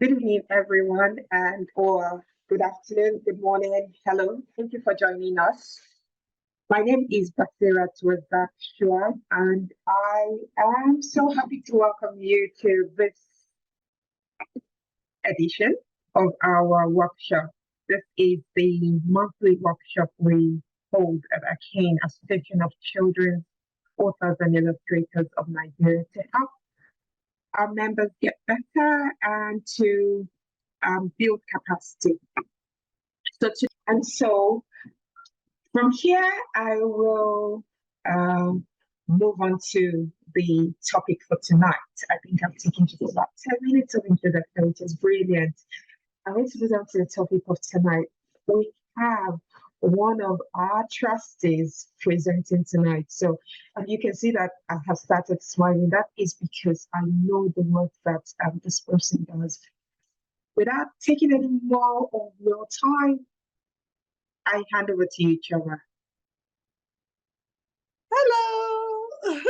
Good evening, everyone, and or good afternoon, good morning, hello. Thank you for joining us. My name is Basira Shua, and I am so happy to welcome you to this edition of our workshop. This is the monthly workshop we hold at ACAIN, Association of Children's Authors and Illustrators of Nigeria, to help our members get better and to build capacity. So from here, I will move on to the topic for tonight. I think I'm taking just about 10 minutes of introduction, which is brilliant. I'm going to move on to the topic of tonight. We have one of our trustees presenting tonight. So you can see that I have started smiling. That is because I know the work that this person does. Without taking any more of your time, I hand over to you, Chioma. Hello.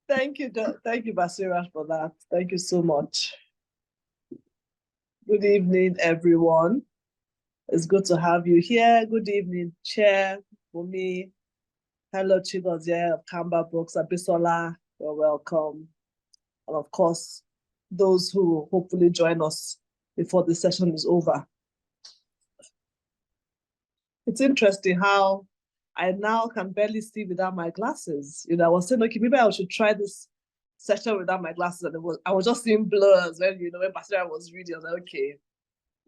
Thank you, Basira, for that. Thank you so much. Good evening, everyone. It's good to have you here. Good evening, Chair, Bumi. Hello, Chigozie of Kamba Books, Abisola. You're welcome. And of course, those who hopefully join us before the session is over. It's interesting how I now can barely see without my glasses. I was saying, okay, maybe I should try this session without my glasses. And I was just seeing blurs when Basira was reading. I was like, okay,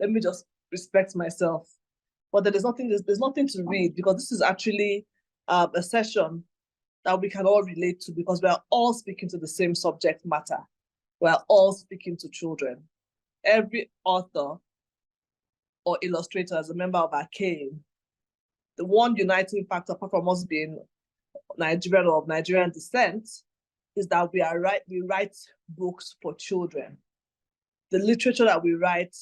let me just respect myself. But there's nothing to read, because this is actually a session that we can all relate to, because we are all speaking to the same subject matter. We are all speaking to children. Every author or illustrator is a member of ACAIN. The one uniting factor, apart from us being Nigerian or of Nigerian descent, is that we write books for children. The literature that we write,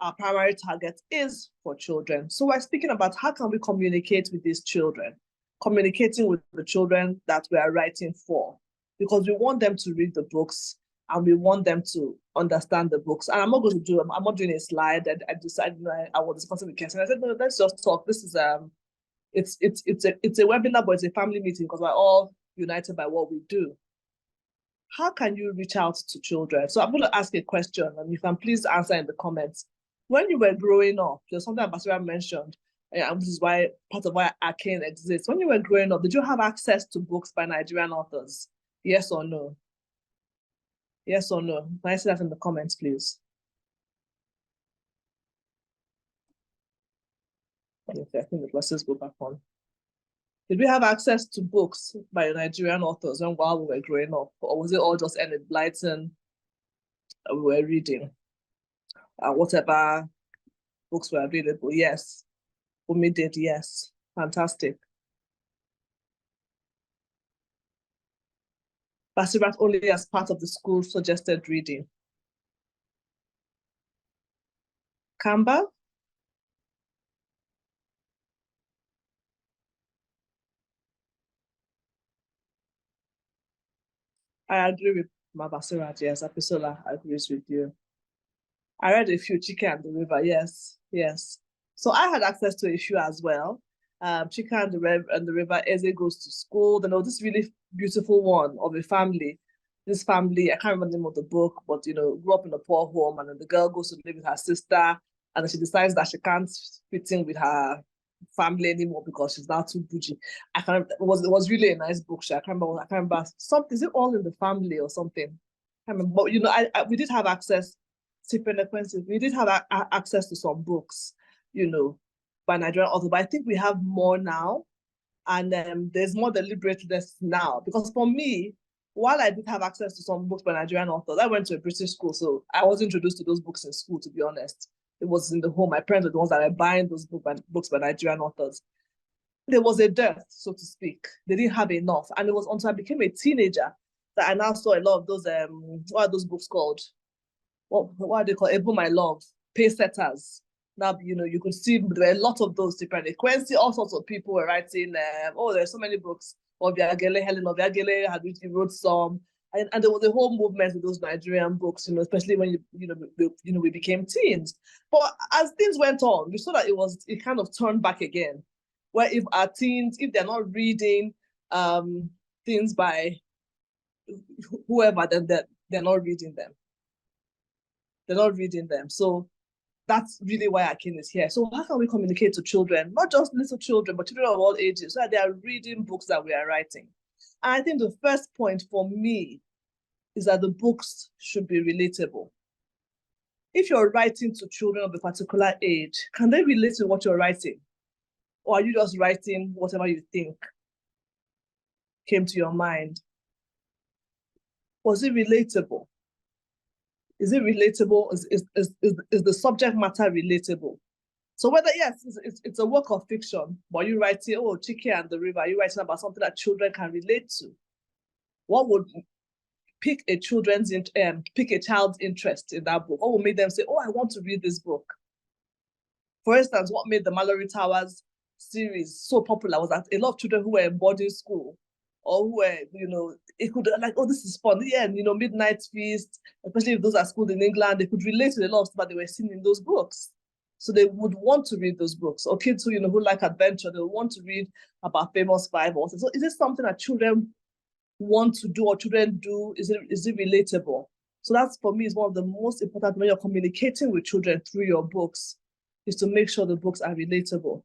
our primary target is for children. So we're speaking about how can we communicate with these children, communicating with the children that we are writing for, because we want them to read the books and we want them to understand the books. And I'm not doing a slide. I decided, I was discussing with Kenton. I said, no, let's just talk. This is it's a webinar, but it's a family meeting, because we're all united by what we do. How can you reach out to children? So I'm going to ask a question, and you can please answer in the comments. When you were growing up, there's something Basira mentioned, and this is why part of why ACAIN exists. When you were growing up, did you have access to books by Nigerian authors? Yes or no? Yes or no? Can I see that in the comments, please? Okay, I think the glasses go back on. Did we have access to books by Nigerian authors while we were growing up? Or was it all just Enid Blyton we were reading? Whatever books were available? Yes. Umi did, yes. Fantastic. Basirat only as part of the school suggested reading. Kamba? I agree with Basirat, yes. Apisola agrees with you. I read a few, Chika and the River, yes, yes. So I had access to a few as well. Chika and the River, Eze Goes to School. Then there was this really beautiful one of a family. This family, I can't remember the name of the book, but grew up in a poor home, and then the girl goes to live with her sister, and then she decides that she can't fit in with her family anymore because she's now too bougie. It was really a nice book. I can't remember something. Is it All in the Family or something? I can't remember. But we did have access. We did have access to some books, by Nigerian authors, but I think we have more now, and there's more deliberateness now. Because for me, while I did have access to some books by Nigerian authors, I went to a British school, so I was introduced to those books in school, to be honest. It was in the home. My parents were the ones that were buying those books by Nigerian authors. There was a dearth, so to speak. They didn't have enough. And it was until I became a teenager that I now saw a lot of those, what are those books called? What are they called? Able My Love, Pace Setters. Now, you could see there were a lot of those different. Quincy, all sorts of people were writing, there's so many books. Obiagele, Helen Obiagele wrote some. And there was a whole movement with those Nigerian books, especially when we became teens. But as things went on, we saw that it kind of turned back again. Where if our teens, if they're not reading things by whoever, then they're not reading them. They're not reading them. So that's really why ACAIN is here. So how can we communicate to children, not just little children, but children of all ages, so that they are reading books that we are writing? And I think the first point for me is that the books should be relatable. If you're writing to children of a particular age, can they relate to what you're writing? Or are you just writing whatever you think came to your mind? Was it relatable? Is it relatable? Is the subject matter relatable? So whether, yes, it's a work of fiction, but you're writing, oh, Chike and the River, you're writing about something that children can relate to. What would pick a child's interest in that book? What would make them say, oh, I want to read this book? For instance, what made the Mallory Towers series so popular was that a lot of children who were in boarding school or who were, it could like, oh, this is fun. Yeah, and, Midnight Feast, especially if those are schooled in England, they could relate to a lot of stuff that they were seeing in those books. So they would want to read those books. Or kids who, who like adventure, they would want to read about Famous Five. Also. So is it something that children want to do or children do? Is it relatable? So that's, for me, is one of the most important when you're communicating with children through your books, is to make sure the books are relatable.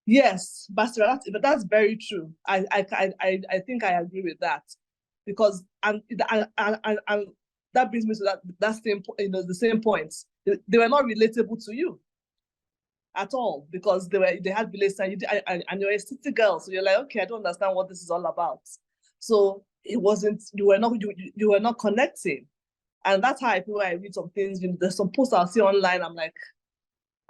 Yes, Basira, that's very true. I think I agree with that, because and that brings me to that same the same points. They were not relatable to you at all, because they had beliefs, and you're a city girl, so you're like, okay, I don't understand what this is all about. So it wasn't, you were not connecting, and that's how I feel when I read some things. There's some posts I'll see online, I'm like,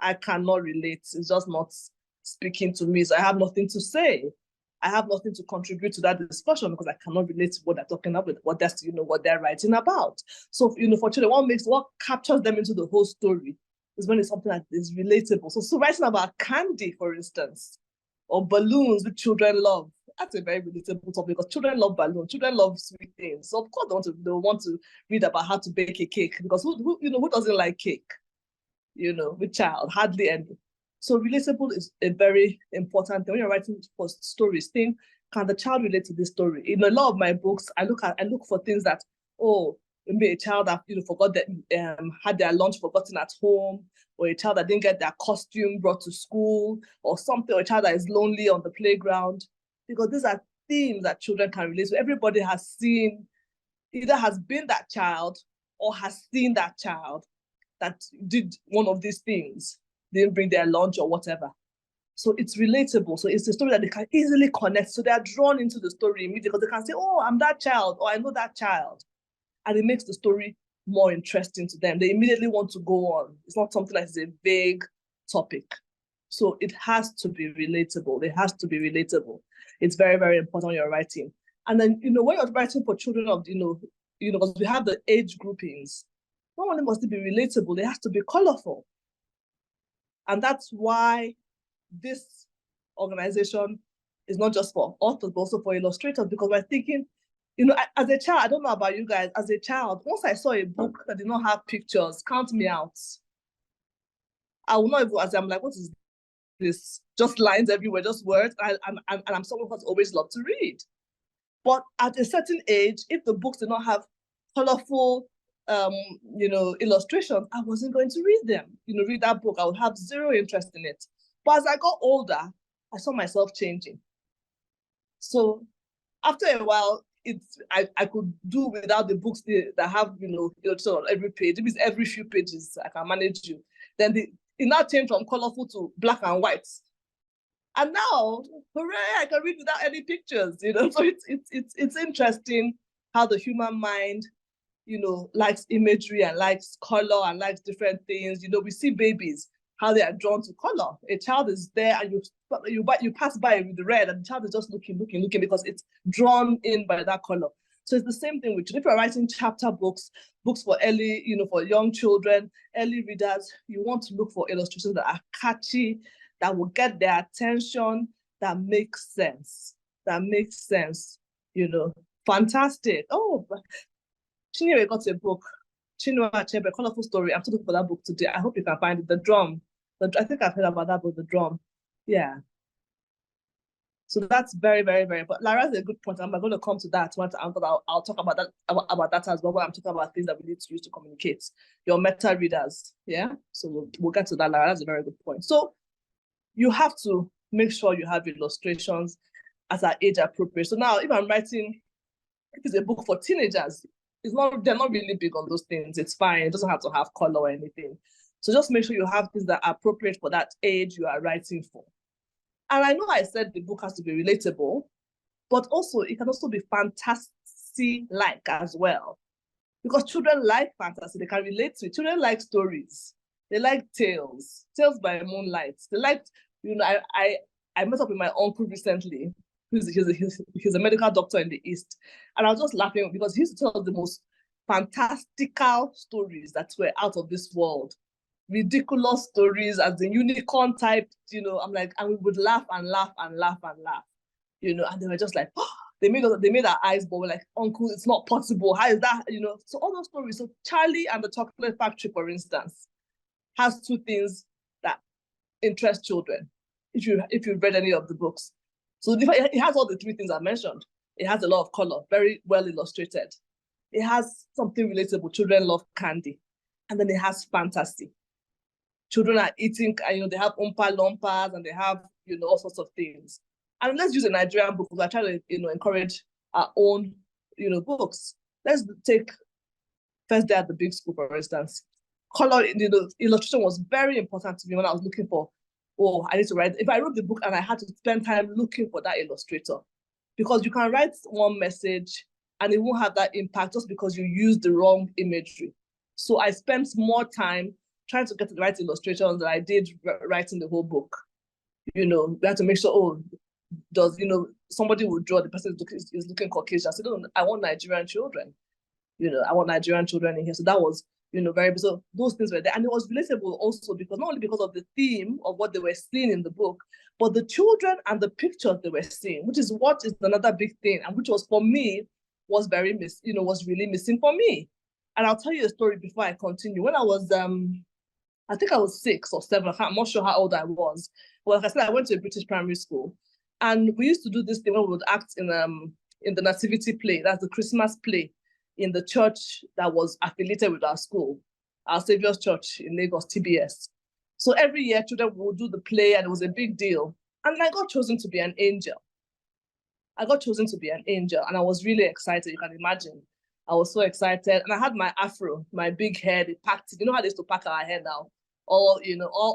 I cannot relate. It's just not speaking to me, so I have nothing to say. I have nothing to contribute to that discussion because I cannot relate to what they're talking about, what they're writing about. So for children, what captures them into the whole story is when it's something that is relatable. So writing about candy, for instance, or balloons which children love, that's a very relatable topic, because children love balloons, children love sweet things. So of course they want to read about how to bake a cake, because who doesn't like cake? With child, hardly any. So relatable is a very important thing when you're writing for stories. Think, can the child relate to this story? In a lot of my books, I look for things that, maybe a child that forgot that had their lunch forgotten at home, or a child that didn't get their costume brought to school, or something, or a child that is lonely on the playground, because these are themes that children can relate to. Everybody either has been that child or has seen that child that did one of these things, didn't bring their lunch or whatever. So it's relatable. So it's a story that they can easily connect. So they are drawn into the story immediately, because they can say, oh, I'm that child, or I know that child. And it makes the story more interesting to them. They immediately want to go on. It's not something that is a vague topic. So it has to be relatable. It has to be relatable. It's very, very important when you're writing. And then, when you're writing for children of, because we have the age groupings, not only must it be relatable, it has to be colorful. And that's why this organization is not just for authors, but also for illustrators, because we're thinking, as a child, I don't know about you guys, as a child, once I saw a book that did not have pictures, count me out. I will not even, I'm like, what is this? Just lines everywhere, just words. And I'm someone who's always loved to read. But at a certain age, if the books did not have colorful illustrations, I wasn't going to read them. Read that book, I would have zero interest in it. But as I got older, I saw myself changing. So after a while, I could do without the books that have illustration on every page. It means every few pages I can manage you. Then it now changed from colorful to black and white. And now, hooray, I can read without any pictures. So it's interesting how the human mind likes imagery and likes color and likes different things. We see babies, how they are drawn to color. A child is there and you pass by with the red, and the child is just looking because it's drawn in by that color. So it's the same thing with, if you're writing chapter books for early, for young children, early readers, you want to look for illustrations that are catchy, that will get their attention, that makes sense, Fantastic. Oh, Chinwe got a book. Chinua Achebe, Colorful Story. I'm looking for that book today. I hope you can find it. The Drum. I think I've heard about that book, The Drum. Yeah. So that's very, very, very. But Lara's a good point. I'm going to come to that once. I'll talk about that as well when I'm talking about things that we need to use to communicate. Your meta readers, yeah. So we'll get to that. Lara, that's a very good point. So you have to make sure you have illustrations as are age appropriate. So now, if I'm writing, if it's a book for teenagers, they're not really big on those things. It's fine. It doesn't have to have color or anything. So just make sure you have things that are appropriate for that age you are writing for. And I know I said the book has to be relatable, but also it can also be fantasy-like as well. Because children like fantasy, they can relate to it. Children like stories. They like tales by moonlight. They like, I met up with my uncle recently. He's a medical doctor in the East. And I was just laughing because he used to tell us the most fantastical stories that were out of this world. Ridiculous stories as the unicorn type, I'm like, and we would laugh and laugh and laugh and laugh, and they were just like, oh, they made our eyes bubble, like, uncle, it's not possible. How is that? So all those stories. So Charlie and the Chocolate Factory, for instance, has two things that interest children, if you've read any of the books. So it has all the three things I mentioned. It has a lot of color, very well illustrated. It has something relatable. Children love candy. And then it has fantasy. Children are eating, they have Oompa Loompas and they have, all sorts of things. And let's use a Nigerian book because I try to, encourage our own, books. Let's take First Day at the Big School, for instance. Color, illustration was very important to me when I was looking for, I need to write. If I wrote the book and I had to spend time looking for that illustrator, because you can write one message and it won't have that impact just because you used the wrong imagery. So I spent more time trying to get the right illustrations than I did writing the whole book. We had to make sure, somebody would draw, the person is looking Caucasian. So I want Nigerian children. I want Nigerian children in here. So that was, very, so those things were there. And it was relatable also because not only because of the theme of what they were seeing in the book, but the children and the pictures they were seeing, which is what is another big thing. And which was for me, was really missing for me. And I'll tell you a story before I continue. When I was, I think I was 6 or 7. I'm not sure how old I was. Well, like I said, I went to a British primary school. And we used to do this thing when we would act in the nativity play. That's the Christmas play in the church that was affiliated with our school, Our Saviour's Church in Lagos, TBS. So every year, children would do the play, and it was a big deal. And I got chosen to be an angel. And I was really excited, you can imagine. I was so excited. And I had my afro, my big hair, they packed it. You know how they used to pack our hair now? All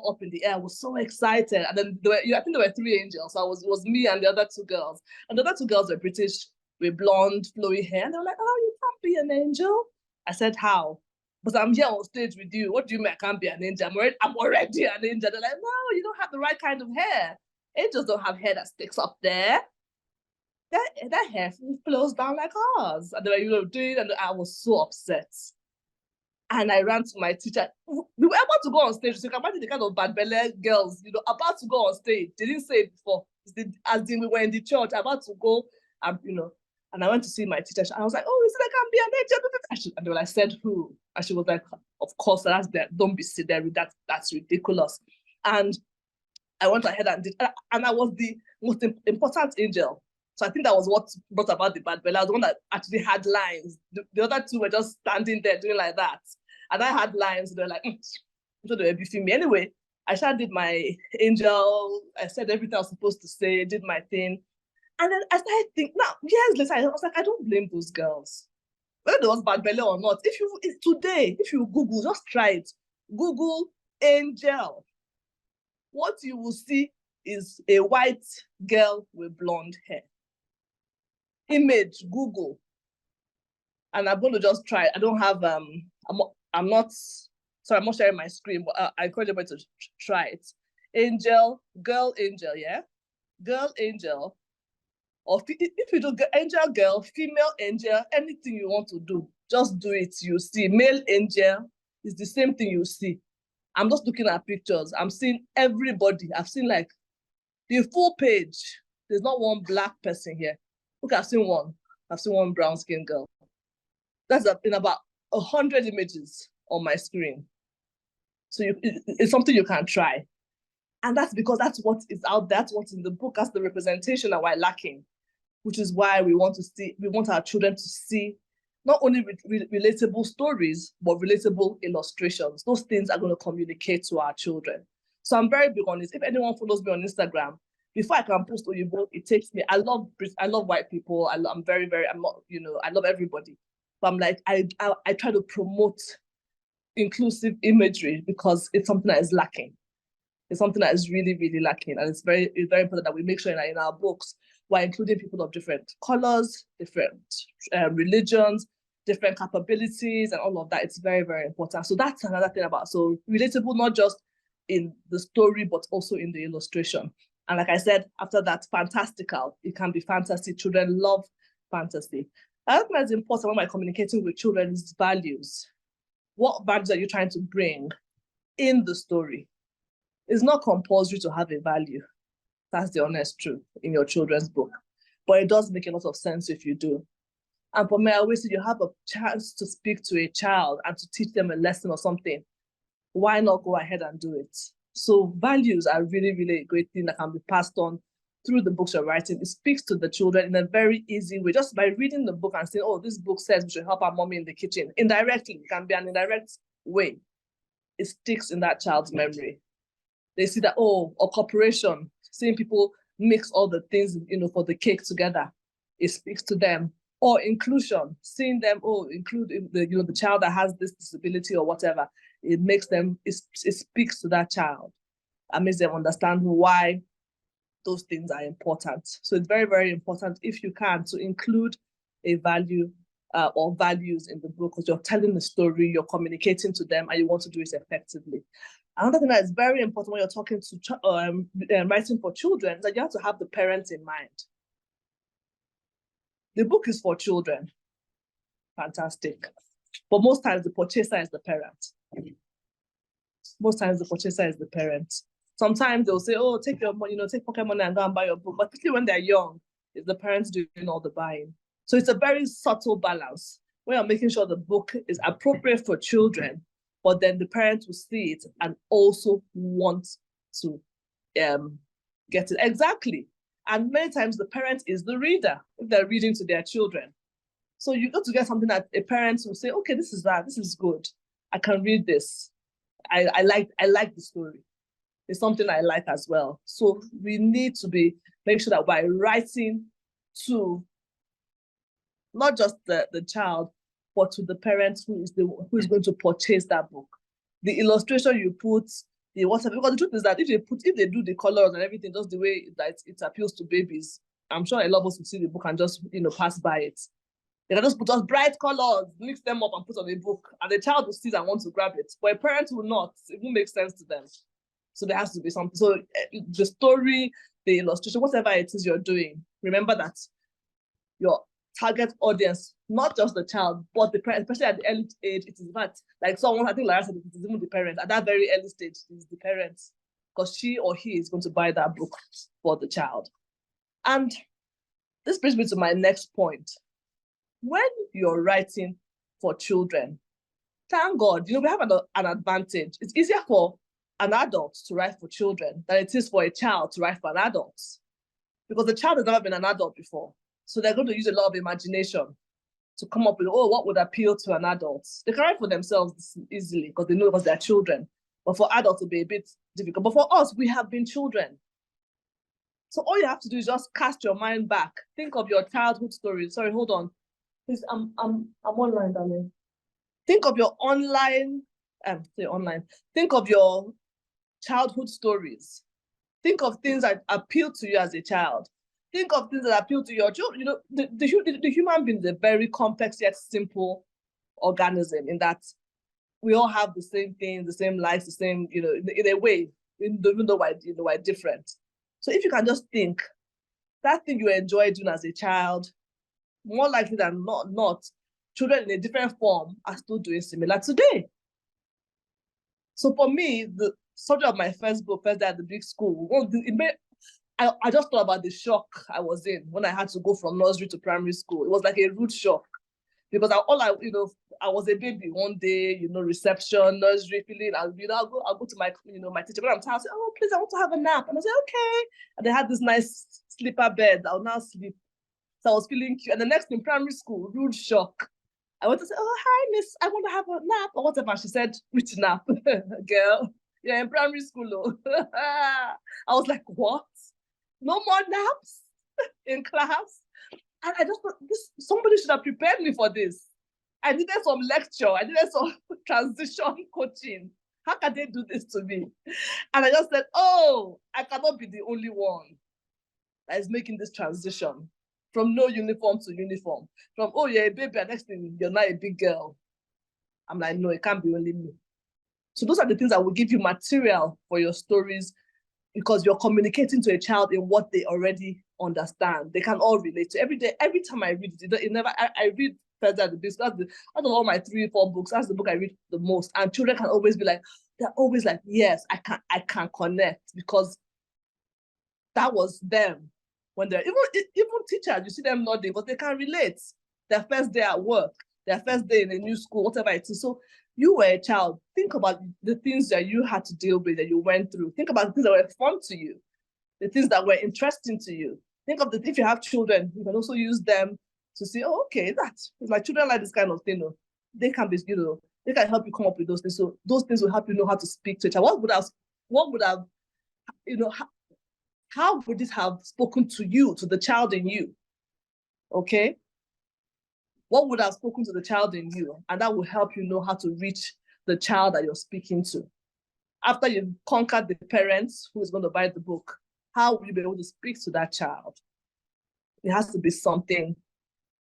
up in the air. I was so excited. And then I think there were 3 angels. So it was me and the other 2 girls. And the other 2 girls were British with blonde, flowy hair. And they were like, oh, you can't be an angel. I said, how? But I'm here on stage with you. What do you mean I can't be an angel? I'm already an angel. They're like, no, you don't have the right kind of hair. Angels don't have hair that sticks up there. That hair flows down like ours. And they were, doing, and I was so upset. And I ran to my teacher. We were about to go on stage. So you can imagine the kind of bad belly girls, about to go on stage. They didn't say it before. As in, we were in the church, about to go, and I went to see my teacher. And I was like, oh, is it I can be an angel? And they were like, said who? And she was like, of course, that's that. Don't be silly. That's ridiculous. And I went ahead and did, and I was the most important angel. So I think that was what brought about the bad belly. I was the one that actually had lines. The other 2 were just standing there doing like that. And I had lines. They were like, so they were beefing me. Anyway, I did my angel. I said everything I was supposed to say, did my thing. And then I started thinking, now, years later, I was like, I don't blame those girls. Whether there was bad belly or not, if you Google, just try it. Google angel. What you will see is a white girl with blonde hair. Image, Google. And I'm going to just try. I don't have, I'm not sharing my screen, but I encourage everybody to try it. Angel, girl angel, yeah? Girl angel. Or if you do angel, girl, female angel, anything you want to do, just do it. You see, male angel is the same thing you see. I'm just looking at pictures. I'm seeing everybody. I've seen like the full page. There's not one black person here. Look, I've seen one. I've seen one brown-skinned girl. That's in about 100 images on my screen. So it's something you can try. And that's because that's what is out there, that's what's in the book, that's the representation that we're lacking, which is why we want our children to see not only relatable stories, but relatable illustrations. Those things are going to communicate to our children. So I'm very big on this. If anyone follows me on Instagram, before I can post Oyibo, it takes me, I love white people. I'm not, I love everybody. But I'm like, I try to promote inclusive imagery because it's something that is lacking. It's something that is really, really lacking. And it's very important that we make sure in our books, we're including people of different colors, different religions, different capabilities, and all of that. It's very, very important. So that's another thing so relatable, not just in the story, but also in the illustration. And like I said, after that, fantastical. It can be fantasy. Children love fantasy. I think that's important when we're communicating with children is values. What values are you trying to bring in the story? It's not compulsory to have a value. That's the honest truth in your children's book. But it does make a lot of sense if you do. And for me, I always say you have a chance to speak to a child and to teach them a lesson or something. Why not go ahead and do it? So values are really, really a great thing that can be passed on through the books you're writing. It speaks to the children in a very easy way. Just by reading the book and saying, oh, this book says we should help our mommy in the kitchen. Indirectly, it can be an indirect way. It sticks in that child's memory. They see that, or cooperation, seeing people mix all the things, for the cake together. It speaks to them. Or inclusion, seeing them, include the child that has this disability or whatever. It makes them, it speaks to that child and makes them understand why those things are important. So it's very, very important, if you can, to include a value or values in the book, because you're telling the story, you're communicating to them, and you want to do it effectively. Another thing that is very important when you're talking to writing for children is that you have to have the parents in mind. The book is for children. Fantastic. But most times the purchaser is the parent. Most times the purchaser is the parent. Sometimes they'll say, oh, take your money, take pocket money and go and buy your book. But particularly when they're young, it's the parents doing all the buying. So it's a very subtle balance where you're making sure the book is appropriate for children, but then the parents will see it and also want to get it. Exactly. And many times the parent is the reader if they're reading to their children. So you got to get something that a parent will say, okay, this is good. I can read this. I like the story. It's something I like as well. So we need to make sure that by writing to not just the child, but to the parent who is going to purchase that book. The illustration you put, the whatever, because the truth is that if they do the colors and everything just the way that it appeals to babies, I'm sure a lot of us will see the book and just pass by it. They can just put us bright colors, mix them up and put on a book, and the child will see it and want to grab it. But a parent will not. It won't make sense to them. So there has to be something. So the story, the illustration, whatever it is you're doing, remember that your target audience, not just the child, but the parent, especially at the early age, it is that, like someone, I think Lara said, it is even the parent. At that very early stage, it is the parent, because she or he is going to buy that book for the child. And this brings me to my next point. When you're writing for children, thank God, we have an advantage. It's easier for an adult to write for children than it is for a child to write for an adult, because the child has never been an adult before. So they're going to use a lot of imagination to come up with, what would appeal to an adult? They can write for themselves easily because they know because they're children. But for adults, it'll be a bit difficult. But for us, we have been children. So all you have to do is just cast your mind back. Think of your childhood story. Sorry, hold on. Please, I'm online, darling. Think of your Think of your childhood stories. Think of things that appeal to you as a child. Think of things that appeal to your children. The human being is a very complex yet simple organism in that we all have the same things, the same likes, the same, in a way, even though we're different. So if you can just think, that thing you enjoy doing as a child, more likely than not, children in a different form are still doing similar today. So for me, the subject of my first book, First Day at the Big School, I just thought about the shock I was in when I had to go from nursery to primary school. It was like a rude shock because I was a baby one day, reception, nursery, feeling, I'll go to my, my teacher when I'm tired. I say, oh, please, I want to have a nap. And I say, okay. And they had this nice sleeper bed. I'll now sleep. So I was feeling cute. And the next in primary school, rude shock. I went to say, oh, hi, miss, I want to have a nap or whatever. She said, which nap? Girl, you're in primary school. I was like, what? No more naps in class? And I just thought, somebody should have prepared me for this. I needed some lecture. I needed some transition coaching. How can they do this to me? And I just said, oh, I cannot be the only one that is making this transition from no uniform to uniform. From, oh, you're a baby, and next thing, you're not a big girl. I'm like, no, it can't be only me. So those are the things that will give you material for your stories because you're communicating to a child in what they already understand. They can all relate to every day. Every time I read it, I read Further at the Beast. Out of all my 3-4 books, that's the book I read the most. And children can always be like, they're always like, yes, I can connect because that was them. When they're even teachers, you see them nodding because they can relate. Their first day at work, their first day in a new school, whatever it is. So you were a child. Think about the things that you had to deal with, that you went through. Think about the things that were fun to you, the things that were interesting to you. Think of if you have children, you can also use them to say, oh, okay, that's my children like this kind of thing. They can be, they can help you come up with those things. So those things will help you know how to speak to each other. What would have, how would this have spoken to you, to the child in you? Okay? What would have spoken to the child in you? And that will help you know how to reach the child that you're speaking to. After you've conquered the parents who is going to buy the book, how will you be able to speak to that child? It has to be something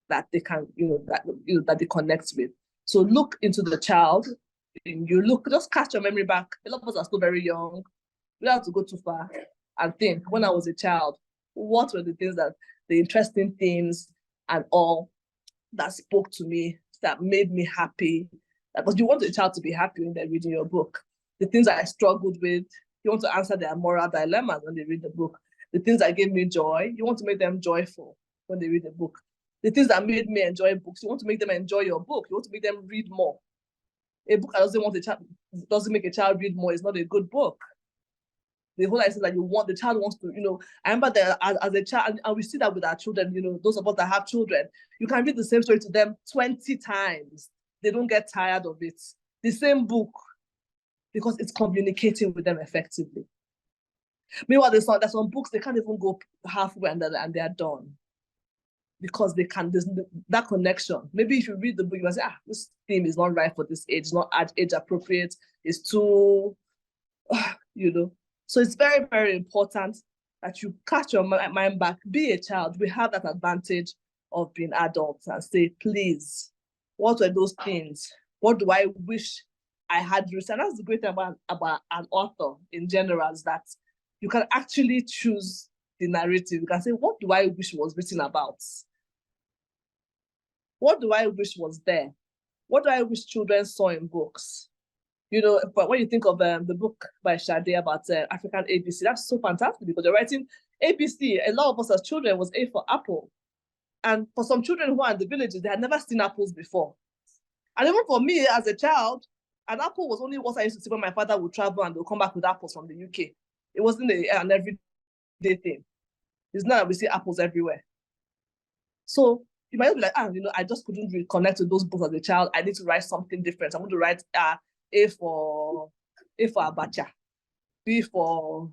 that they can, that they connect with. So look into the child. Just cast your memory back. A lot of us are still very young. We don't have to go too far. And think, when I was a child, what were the things the interesting themes and all that spoke to me, that made me happy? Because you want a child to be happy when they're reading your book. The things that I struggled with, you want to answer their moral dilemmas when they read the book. The things that gave me joy, you want to make them joyful when they read the book. The things that made me enjoy books, you want to make them enjoy your book. You want to make them read more. A book that doesn't make a child read more is not a good book. The whole idea is that the child wants to, I remember that as a child, and we see that with our children, those of us that have children, you can read the same story to them 20 times. They don't get tired of it. The same book, because it's communicating with them effectively. Meanwhile, there's some books, they can't even go halfway and they're done. Because there's that connection. Maybe if you read the book, you might say, this theme is not right for this age, it's not age appropriate, it's too, So it's very, very important that you cast your mind back, be a child. We have that advantage of being adults and say, please, what were those things? What do I wish I had written? That's the great thing about an author in general, is that you can actually choose the narrative. You can say, what do I wish was written about? What do I wish was there? What do I wish children saw in books? But when you think of the book by Sade about African ABC, that's so fantastic because you're writing ABC. A lot of us as children was A for apple. And for some children who are in the villages, they had never seen apples before. And even for me as a child, an apple was only what I used to see when my father would travel and they'll come back with apples from the UK. It wasn't an everyday thing. It's not that we see apples everywhere. So you might be like, I just couldn't really connect to those books as a child. I need to write something different. I want to write A for abacha, B for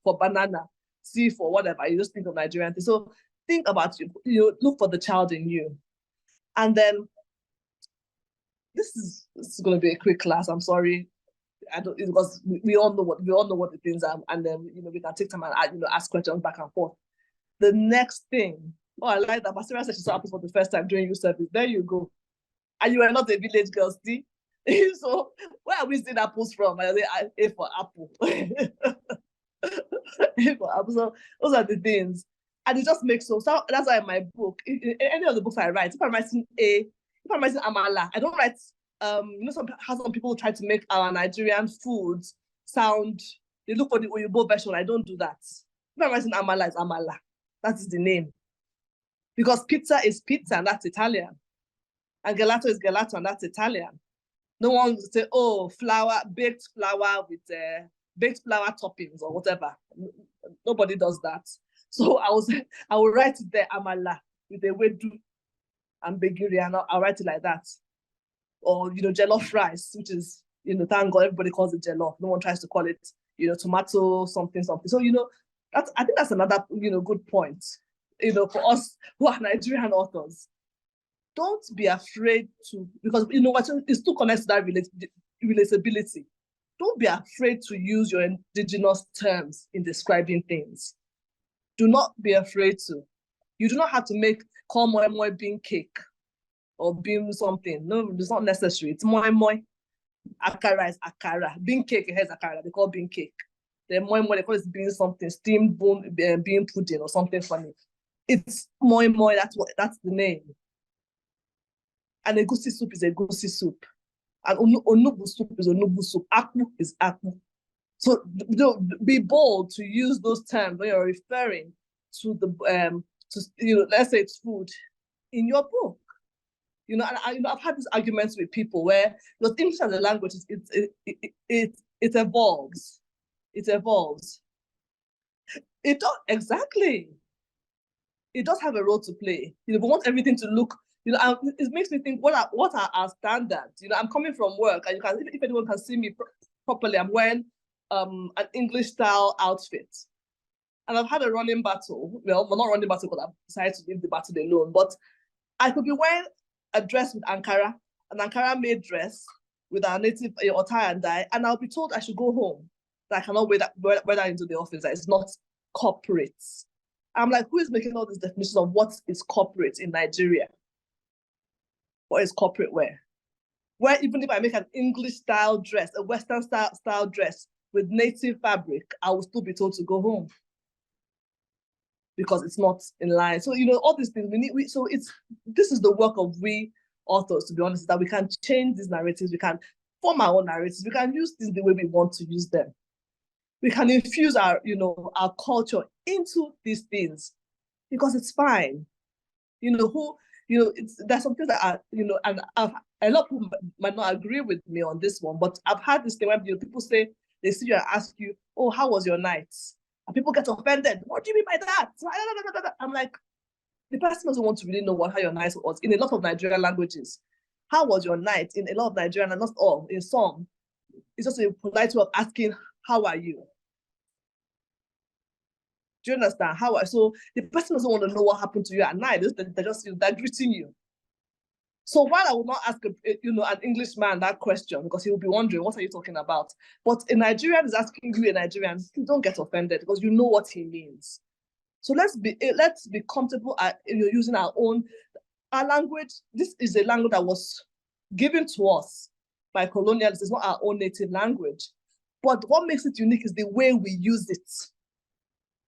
for banana, C for whatever. You just think of Nigerian things. So think about look for the child in you. And then this is going to be a quick class. I'm sorry. Because we all know what the things are, and then we can take time and ask questions back and forth. The next thing, I like that Basira said she saw apples for the first time during youth service. There you go. And you are not a village girl, see? So where are we seeing apples from? I say A for apple. A for apple. So those are the things. And it just makes so that's why in my book, in any of the books I write, if I'm writing amala, I don't write some people try to make our Nigerian foods sound, they look for the Oyibo version. I don't do that. If I'm writing amala, it's amala. That is the name. Because pizza is pizza, and that's Italian. And gelato is gelato, and that's Italian. No one will say, oh, baked flour with baked flour toppings or whatever. Nobody does that. So I will write it there, amala, with a wedu and begiri, and I'll write it like that. Or, jollof rice, which is, thank God everybody calls it jollof. No one tries to call it, tomato something, something. So, I think that's another, good point, for us who are Nigerian authors. Don't be afraid to, because, it's too connected to that relatability. Don't be afraid to use your indigenous terms in describing things. Do not be afraid to. You do not have to call moi moi bean cake or bean something. No, it's not necessary. It's moi moi. Akara is akara. Bean cake has akara. They call bean cake. Then moi moi, they call it bean something, steamed bean pudding or something funny. It's moi moi. That's the name. And egusi soup is egusi soup. And onubu soup is onubu soup. Akpu is akpu. So be bold to use those terms when you're referring to let's say it's food in your book. And I've had these arguments with people where the English as a language it evolves. It evolves. It does exactly. It does have a role to play. But want everything to look. It makes me think, what are our standards? I'm coming from work, and if anyone can see me properly, I'm wearing an English style outfit. And I've had a running battle. Well, not running battle, because I've decided to leave the battle alone. But I could be wearing a dress with Ankara, an Ankara made dress with our native or tie and dye, and I'll be told I should go home. That I cannot wear that into the office. That it's not corporate. I'm like, who is making all these definitions of what is corporate in Nigeria? What is corporate wear? Where even if I make an English style dress, a Western style dress with native fabric, I will still be told to go home because it's not in line. So all these things this is the work of we authors, to be honest, that we can change these narratives, we can form our own narratives, we can use things the way we want to use them. We can infuse our culture into these things because it's fine. There's some things that are, and a lot of people might not agree with me on this one, but I've had this thing where people say, they see you and ask you, oh, how was your night? And people get offended. What do you mean by that? I'm like, the person doesn't want to really know how your night was. In a lot of Nigerian languages, how was your night? In a lot of Nigerian, and not all, in some, it's just a polite way of asking, how are you? Do you understand? So the person doesn't want to know what happened to you at night. They're greeting you. So while I will not ask an Englishman that question, because he will be wondering, what are you talking about? But a Nigerian is asking you, a Nigerian, don't get offended because you know what he means. So let's be comfortable at using our language. This is a language that was given to us by colonialists. It's not our own native language. But what makes it unique is the way we use it.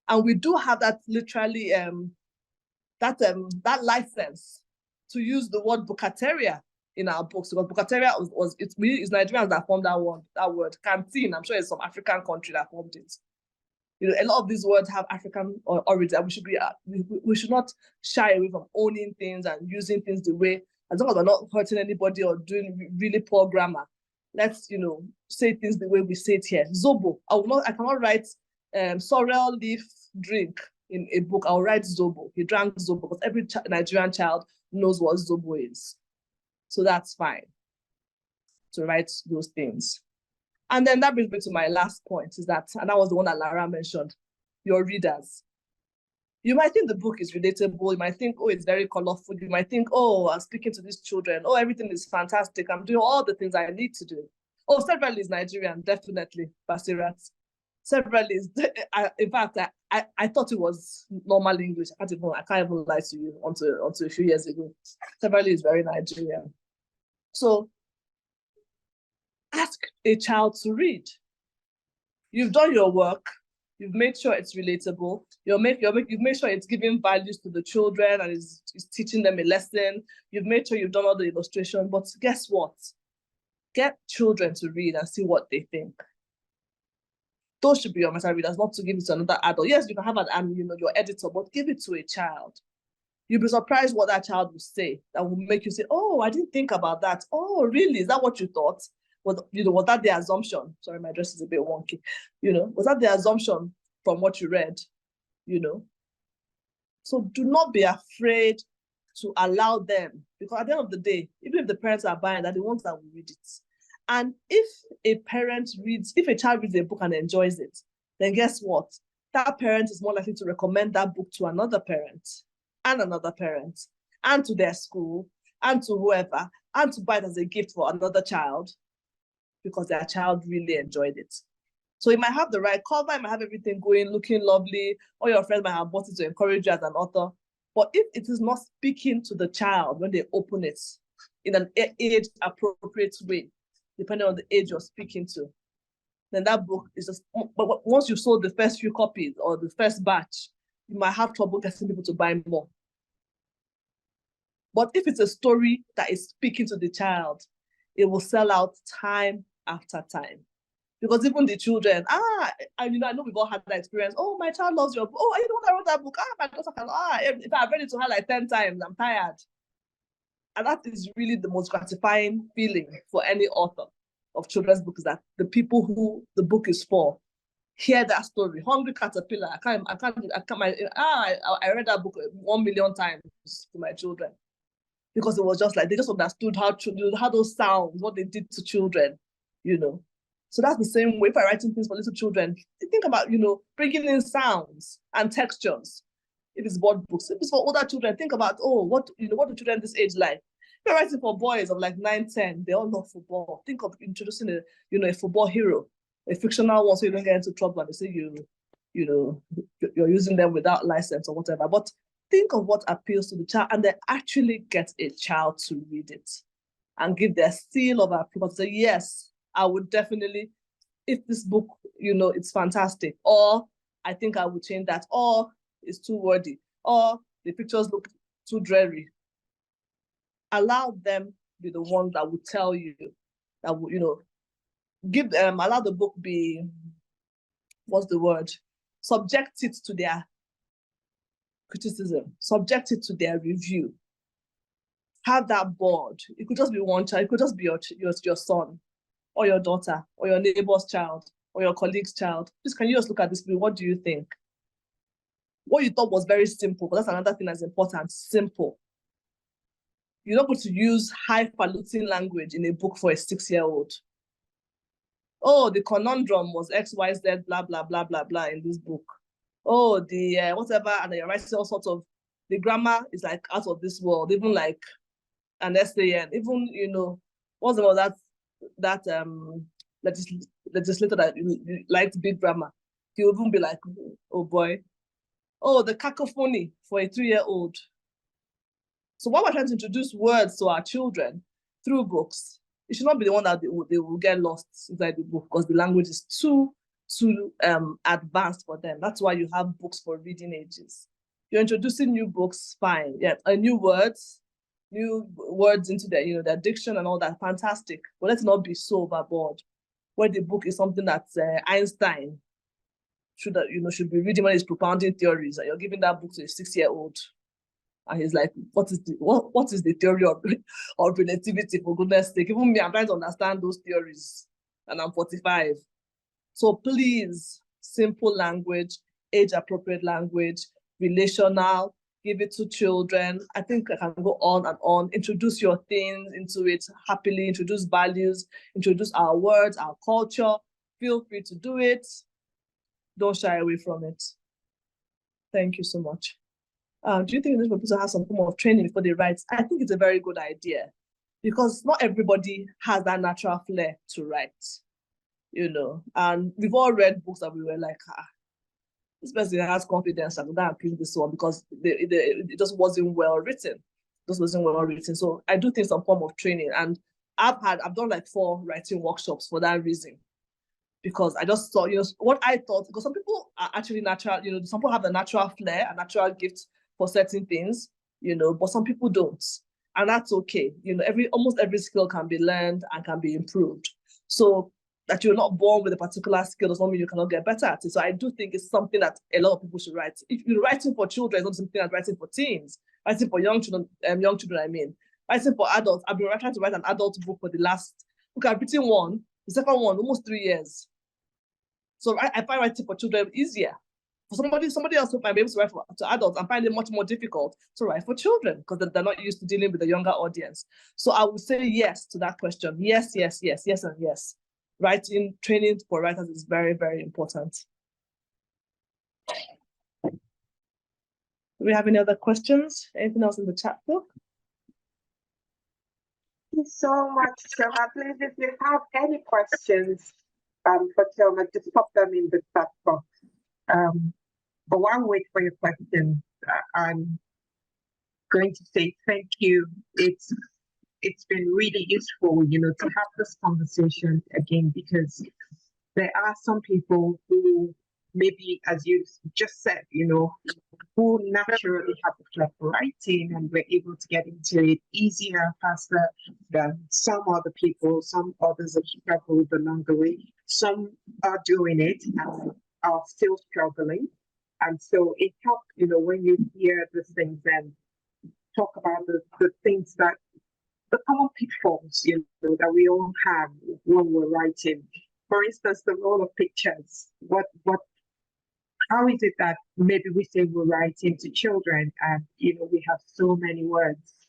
And we do have that literally that license to use the word bukateria in our books, because bukateria it's Nigerians that formed that word. Canteen, I'm sure it's some African country that formed it. A lot of these words have African origin, and we should not shy away from owning things and using things the way, as long as we're not hurting anybody or doing really poor grammar. Let's say things the way we say it here. Zobo. I cannot write sorrel leaf drink in a book. I'll write Zobo. He drank Zobo, because every Nigerian child knows what Zobo is. So that's fine to write those things. And then that brings me to my last point, and that was the one that Lara mentioned, your readers. You might think the book is relatable. You might think, oh, it's very colorful. You might think, oh, I'm speaking to these children. Oh, everything is fantastic. I'm doing all the things I need to do. Oh, several is Nigerian, definitely, Basirat. Several is, in fact, I thought it was normal English. I can't even lie to you until a few years ago. Several is very Nigerian. So ask a child to read. You've done your work. You've made sure it's relatable. You've made sure it's giving values to the children and is teaching them a lesson. You've made sure you've done all the illustration. But guess what? Get children to read and see what they think. Those should be your meta readers, not to give it to another adult. Yes, you can have an your editor, but give it to a child. You'll be surprised what that child will say that will make you say, oh, I didn't think about that. Oh, really? Is that what you thought? Was that the assumption? Sorry, my dress is a bit wonky. Was that the assumption from what you read? So do not be afraid to allow them, because at the end of the day, even if the parents are buying, they're the ones that will read it. And if a child reads a book and enjoys it, then guess what? That parent is more likely to recommend that book to another parent and another parent and to their school and to whoever, and to buy it as a gift for another child because their child really enjoyed it. So it might have the right cover, it might have everything going, looking lovely, or your friends might have bought it to encourage you as an author. But if it is not speaking to the child when they open it in an age-appropriate way, depending on the age you're speaking to, then that book is just, but once you've sold the first few copies or the first batch, you might have trouble getting people to buy more. But if it's a story that is speaking to the child, it will sell out time after time. Because even the children, I know we've all had that experience. Oh, my child loves your book. Oh, you know what, I wrote that book. My daughter can, if I've read it to her like 10 times, I'm tired. And that is really the most gratifying feeling for any author of children's books, that the people who the book is for hear that story. Hungry Caterpillar. I read that book 1 million times to my children, because it was just like, they just understood how those sounds, what they did to children, So that's the same way if I'm writing things for little children. Think about, bringing in sounds and textures. If it's board books, if it's for older children, think about, what do children this age like? If you're writing for boys of like 9, 10, they all love football. Think of introducing a football hero, a fictional one, so you don't get into trouble and they say you're using them without license or whatever. But think of what appeals to the child, and then actually get a child to read it and give their seal of approval to say, yes, I would definitely, if this book, it's fantastic, or I think I would change that, or it's too wordy, or the pictures look too dreary. Allow them be the ones that would tell you, that would, give them, allow the book be, what's the word? Subject it to their criticism, subject it to their review. Have that board. It could just be one child, it could just be your son, or your daughter, or your neighbor's child, or your colleague's child. Please, can you just look at this? What do you think? What you thought was very simple, but that's another thing that's important, simple. You're not going to use highfalutin language in a book for a 6-year-old. Oh, the conundrum was X, Y, Z, blah, blah, blah, blah, blah in this book. Oh, the whatever, and you're writing all sorts of, the grammar is like out of this world, even like an SAN, even, what's the name of that legislator that liked big grammar? He would even be like, oh boy. Oh, the cacophony for a 3-year-old. So while we're trying to introduce words to our children through books, it should not be the one that they will get lost inside the book, because the language is too advanced for them. That's why you have books for reading ages. You're introducing new books, fine. Yeah, new words into their diction and all that, fantastic. But let's not be so overboard, where the book is something that Einstein should be reading when he's propounding theories, and you're giving that book to a 6-year-old, and he's like, what is the theory of relativity, for goodness sake? Even me, I'm trying to understand those theories, and I'm 45. So please, simple language, age-appropriate language, relational, give it to children. I think I can go on and on. Introduce your things into it happily, introduce values, introduce our words, our culture. Feel free to do it. Don't shy away from it. Thank you so much. Do you think this person has some form of training before they write? I think it's a very good idea, because not everybody has that natural flair to write, and we've all read books that we were like, this person has confidence and that appeal this one, because it just wasn't well written. So I do think some form of training, and I've done like 4 writing workshops for that reason, because I just thought, what I thought, because some people are actually natural, some people have a natural flair, a natural gift for certain things, but some people don't. And that's okay. Almost every skill can be learned and can be improved. So that you're not born with a particular skill does not mean you cannot get better at it. So I do think it's something that a lot of people should write. If you're writing for children, it's not something like writing for teens. Writing for young children, I mean. Writing for adults, I've been trying to write an adult book for the last, look, I've written one, the second one, almost 3 years. So I find writing for children easier. For somebody else who might be able to write to adults, I find it much more difficult to write for children because they're not used to dealing with the younger audience. So I would say yes to that question. Yes, yes, yes, yes, and yes. Writing, training for writers is very, very important. Do we have any other questions? Anything else in the chat book? Thank you so much, Chioma. Please, if you have any questions for Chioma, just pop them in the chat box. But while we wait for your questions, I'm going to say thank you. It's been really useful, to have this conversation again, because there are some people who maybe, as you just said, who naturally have the flair for writing and were able to get into it easier, faster than some other people. Some others have struggled along the way. Some are doing it and are still struggling. And so it helps, when you hear these things and talk about the things that the common pitfalls, that we all have when we're writing. For instance, the role of pictures. How is it that maybe we say we're writing to children and, we have so many words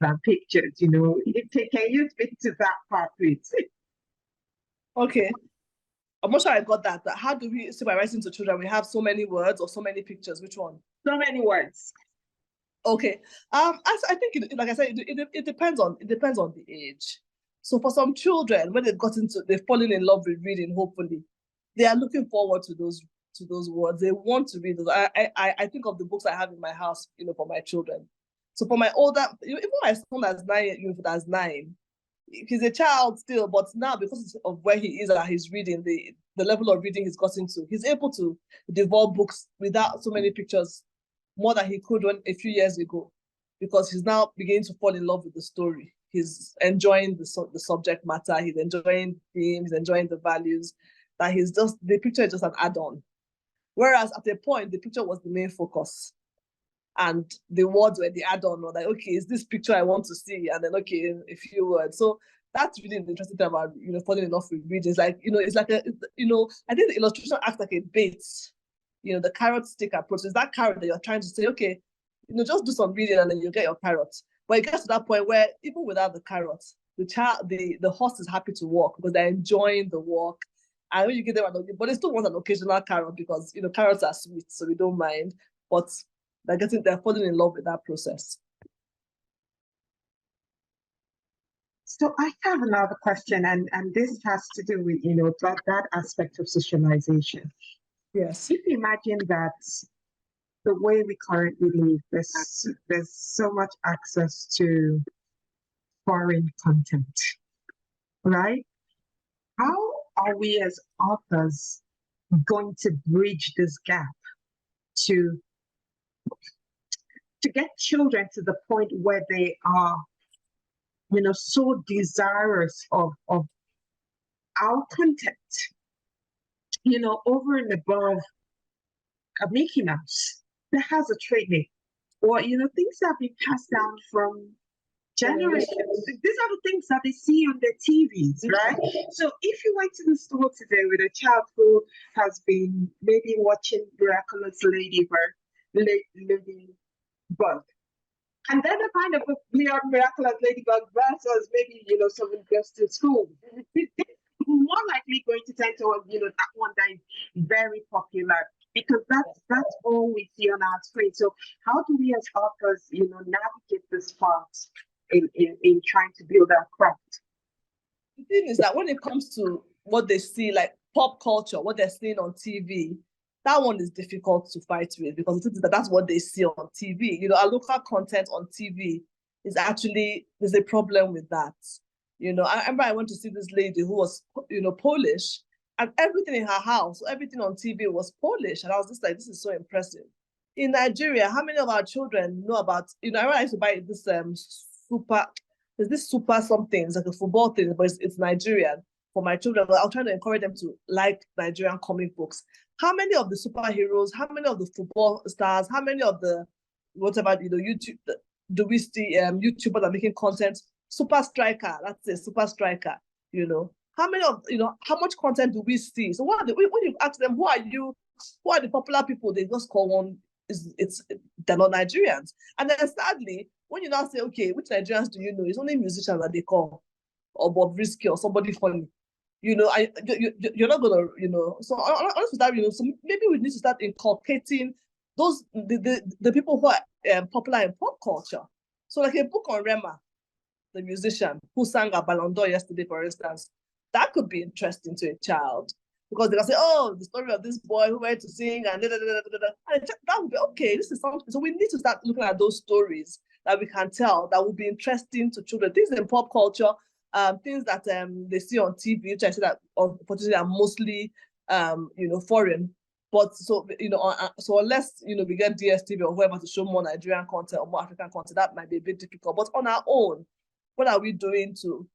than pictures, Can you speak to that part, please? Okay. I'm not sure I got that. But how do we say by writing to children we have so many words or so many pictures? Which one? So many words. Okay. I think, like I said, it depends on the age. So for some children, when they've fallen in love with reading, hopefully, they are looking forward to those words. They want to read those. I think of the books I have in my house, for my children. So for my older, even my son that's 9, he's a child still, but now because of where he is and he's reading, the level of reading he's gotten to, he's able to devour books without so many pictures more than he could a few years ago, because he's now beginning to fall in love with the story. He's enjoying the subject matter, he's enjoying themes, he's enjoying the values, that the picture is just an add-on. Whereas at a point, the picture was the main focus. And the words were the add-on, or like, okay, is this picture I want to see? And then, okay, a few words. So that's really the interesting thing about, falling in love with reading. It's like, it's like I think the illustration acts like a bait. The carrot stick approach is that carrot that you're trying to say, okay, just do some reading and then you get your carrot. But it gets to that point where even without the carrot, the horse is happy to walk because they're enjoying the walk. And when you get them, but they still want an occasional carrot because carrots are sweet, so we don't mind. But they're falling in love with that process. So I have another question, and this has to do with that aspect of socialization. Yes. If you imagine that the way we currently live, there's so much access to foreign content, right? How are we as authors going to bridge this gap to get children to the point where they are, so desirous of our content, over and above a Mickey Mouse that has a trade name, or things that have been passed down from generations. These are the things that they see on their TVs, right? So if you went to the store today with a child who has been maybe watching Miraculous Ladybug, and then they find a book beyond Miraculous Ladybug versus maybe someone goes to school, more likely going to tend towards that one that is very popular, because that's all we see on our screen. So how do we as authors navigate this part in trying to build our craft? The thing is that when it comes to what they see, like pop culture, what they're seeing on TV, that one is difficult to fight with, because that's what they see on TV. Our local content on TV there's a problem with that. I remember I went to see this lady who was, Polish, and everything in her house, everything on TV was Polish. And I was just like, this is so impressive. In Nigeria, how many of our children know about, I remember I used to buy this super something, it's like a football thing, but it's Nigerian. for my children. I'll try to encourage them to like Nigerian comic books. How many of the superheroes, how many of the football stars, how many of the whatever, YouTube, do we see YouTubers are making content? Super striker, that's a super striker, How many of, how much content do we see? So when you ask them, who are the popular people, they just call one, they're not Nigerians. And then sadly, when you now say, okay, which Nigerians do you know? It's only musicians that they call, or Bob Risky, or somebody funny. You're not gonna, So honestly, that, so maybe we need to start inculcating those the people who are popular in pop culture. So like a book on Rema, the musician who sang a Ballon d'Or yesterday, for instance, that could be interesting to a child, because they can say, oh, the story of this boy who went to sing and and that would be okay. This is something. So we need to start looking at those stories that we can tell that would be interesting to children. Things in pop culture, things that they see on TV, which I say that unfortunately are mostly foreign. But so so unless we get DSTV or whoever to show more Nigerian content or more African content, that might be a bit difficult. But on our own, what are we doing to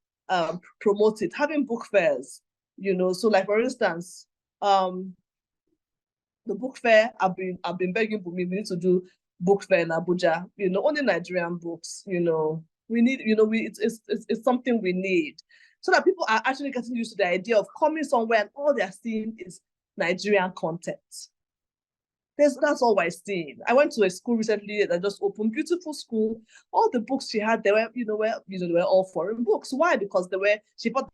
promote it? Having book fairs, So like for instance, the book fair, I've been begging for me. We need to do book fair in Abuja. Only Nigerian books. We need. It's something we need, so that people are actually getting used to the idea of coming somewhere and all they're seeing is Nigerian content. That's all we're seeing. I went to a school recently that just opened, beautiful school. All the books she had, they were, they were all foreign books. Why? Because she bought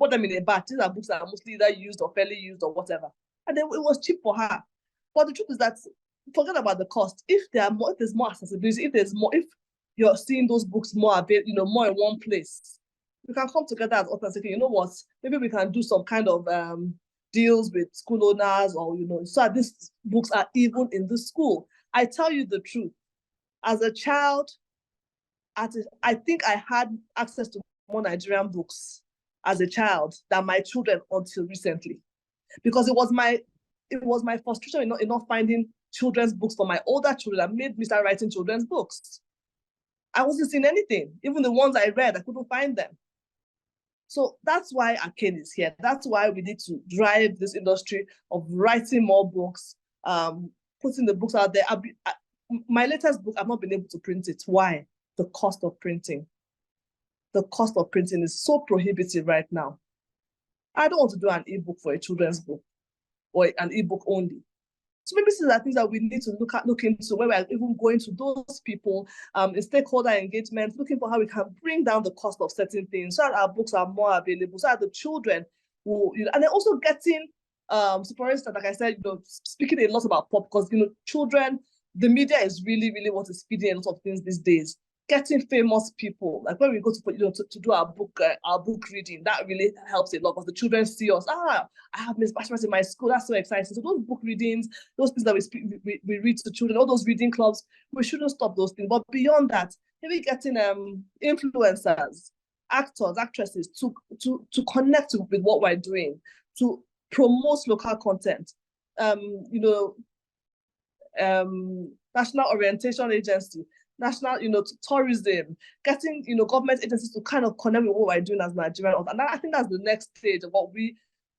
them in a batch. These are books that are mostly either used or fairly used or whatever. And then it was cheap for her. But the truth is that, forget about the cost. If there's more accessibility, if you're seeing those books more available, more in one place, we can come together as authors and say, you know what, maybe we can do some kind of deals with school owners, or so that these books are even in the school. I tell you the truth, as a child, I think I had access to more Nigerian books as a child than my children until recently, because it was my frustration in not finding children's books for my older children that made me start writing children's books. I wasn't seeing anything. Even the ones I read, I couldn't find them. So that's why ACAIN is here. That's why we need to drive this industry of writing more books, putting the books out there. My latest book, I've not been able to print it. Why? The cost of printing. The cost of printing is so prohibitive right now. I don't want to do an ebook for a children's book or an ebook only. So maybe these are things that we need to look into, where we're even going to those people in stakeholder engagement, looking for how we can bring down the cost of certain things so that our books are more available, so that the children will, and then also getting, so for instance, like I said, speaking a lot about pop, because, children, the media is really, really what is feeding a lot of things these days. Getting famous people, like when we go to do our book reading, that really helps a lot, because the children see us. I have Miss Bashmas in my school. That's so exciting. So those book readings, those things that we read to children, all those reading clubs, we shouldn't stop those things. But beyond that, maybe getting influencers, actors, actresses to connect with what we're doing, to promote local content. National Orientation Agency, national, tourism, getting, government agencies to kind of connect with what we're doing as Nigerian. And I think that's the next stage of what we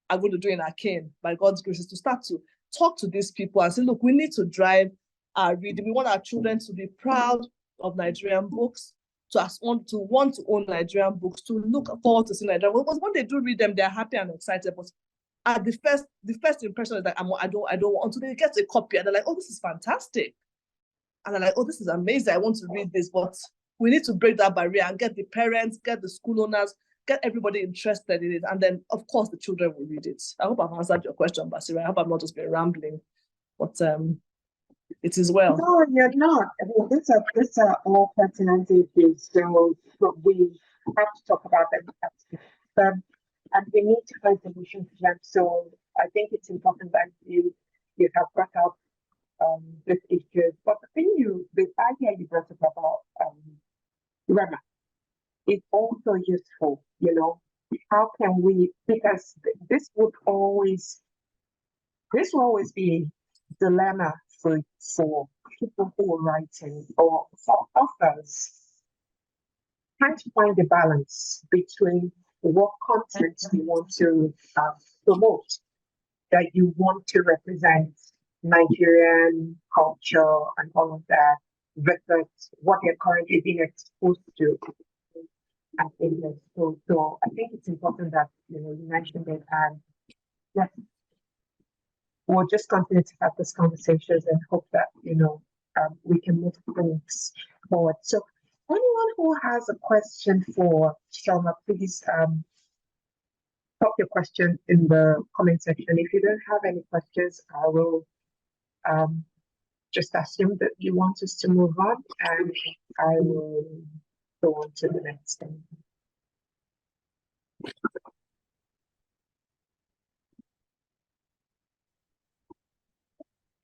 are going to do in ACAIN, by God's grace, is to start to talk to these people and say, look, we need to drive our reading. We want our children to be proud of Nigerian books, to want to own Nigerian books, to look forward to seeing Nigerian books. Because when they do read them, they're happy and excited. But at the first impression is that I don't want, until they get a copy and they're like, oh, this is fantastic. And they're like, oh, this is amazing. I want to read this. But we need to break that barrier and get the parents, get the school owners, get everybody interested in it. And then, of course, the children will read it. I hope I've answered your question, Basira. I hope I've not just been rambling. But it is well. No, you're not. I mean, these are all pertinent issues. So we have to talk about them. And we need to find solutions to them. So I think it's important that you have brought up this issue. But the idea you brought up about Rema is also useful. How can we? Because this will always be a dilemma for people who are writing, or for authors, trying to find the balance between what content you want to promote, that you want to represent Nigerian culture and all of that versus what they're currently being exposed to. I think that's so I think it's important that you mentioned it, and yes, we'll just continue to have these conversations and hope that we can move things forward. So anyone who has a question for Chioma, please pop your question in the comment section. If you don't have any questions, I will just assume that you want us to move on, and I will go on to the next thing.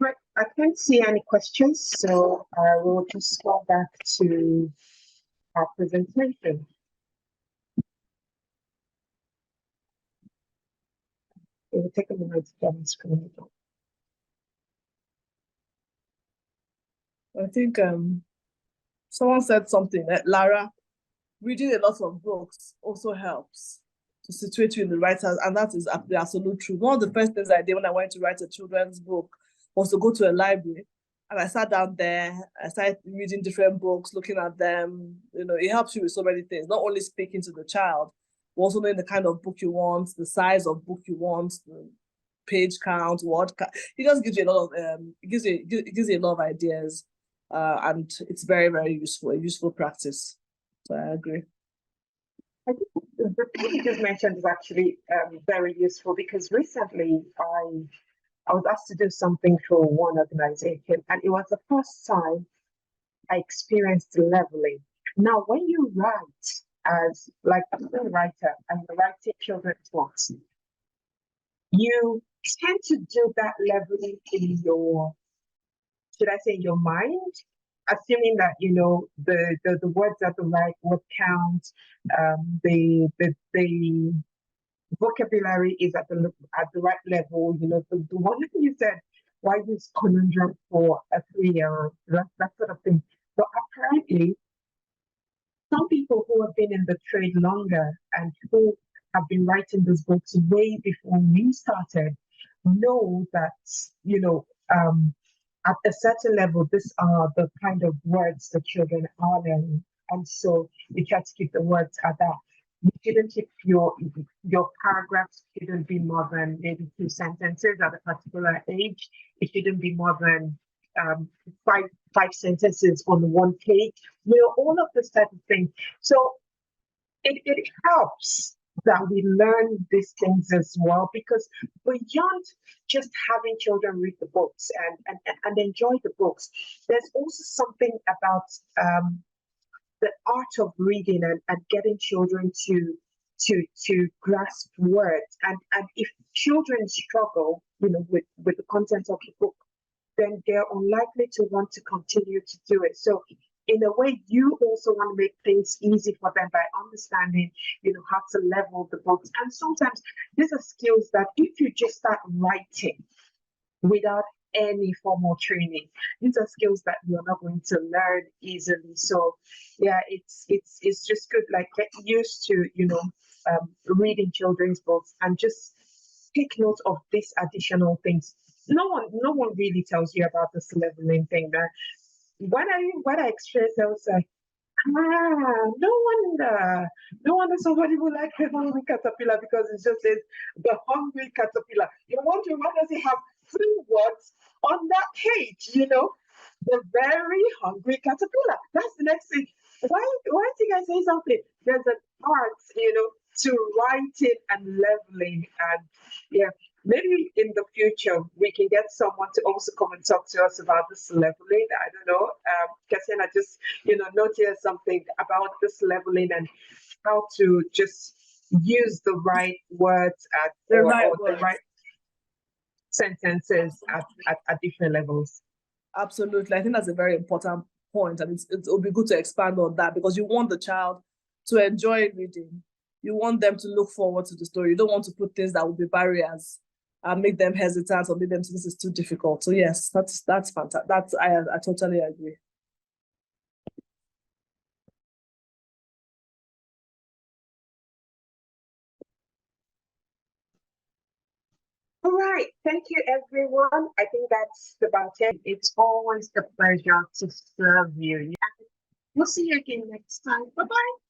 Right, I can't see any questions, so I will just go back to our presentation. It will take a moment to get my screen. I think someone said something that Lara, reading a lot of books also helps to situate you in the writers, and that is the absolute truth. One of the first things I did when I went to write a children's book was to go to a library, and I sat down there, I started reading different books, looking at them. It helps you with so many things, not only speaking to the child, but also knowing the kind of book you want, the size of book you want, the page count, word count. It just gives you a lot of it gives you a lot of ideas, and it's very, very useful, a useful practice. So I agree. I think the thing you just mentioned is actually very useful, because recently I was asked to do something for one organization, and it was the first time I experienced leveling. Now, when you write as like a writer and you're writing children's books, you tend to do that leveling in your, should I say, your mind, assuming that the words are the right word count, the vocabulary is at the right level. The one thing you said, why use conundrum for a 3-year-old, that sort of thing. But apparently, some people who have been in the trade longer and who have been writing these books way before we started know that at a certain level, these are the kind of words the children are learning, and so you try to keep the words at that. You shouldn't keep your paragraphs shouldn't be more than maybe 2 sentences at a particular age. It shouldn't be more than five sentences on one page. All of this type of thing. So it helps that we learn these things as well, because beyond just having children read the books and enjoy the books, there's also something about the art of reading and getting children to grasp words. And if children struggle, with the content of the book, then they're unlikely to want to continue to do it. So in a way, you also want to make things easy for them by understanding, how to level the books. And sometimes these are skills that if you just start writing without any formal training, these are skills that you're not going to learn easily. So yeah, it's just good, like, get used to reading children's books and just take note of these additional things. No one really tells you about this leveling thing. That when I experienced, I was like, no wonder somebody would like the hungry caterpillar, because it just says the hungry caterpillar. You're wondering, why does it have 3 words on that page? The very hungry caterpillar. That's the next thing. Why think I say something? There's an art, to writing and leveling, and yeah. Maybe in the future we can get someone to also come and talk to us about this leveling. I don't know. Cassiana just, noticed something about this leveling and how to just use the right words the right sentences at different levels. Absolutely. I think that's a very important point, and it'll be good to expand on that, because you want the child to enjoy reading. You want them to look forward to the story. You don't want to put things that will be barriers and make them hesitant or make them say this is too difficult. So yes, that's fantastic. I totally agree. All right. Thank you, everyone. I think that's about it. It's always a pleasure to serve you. We'll see you again next time. Bye bye.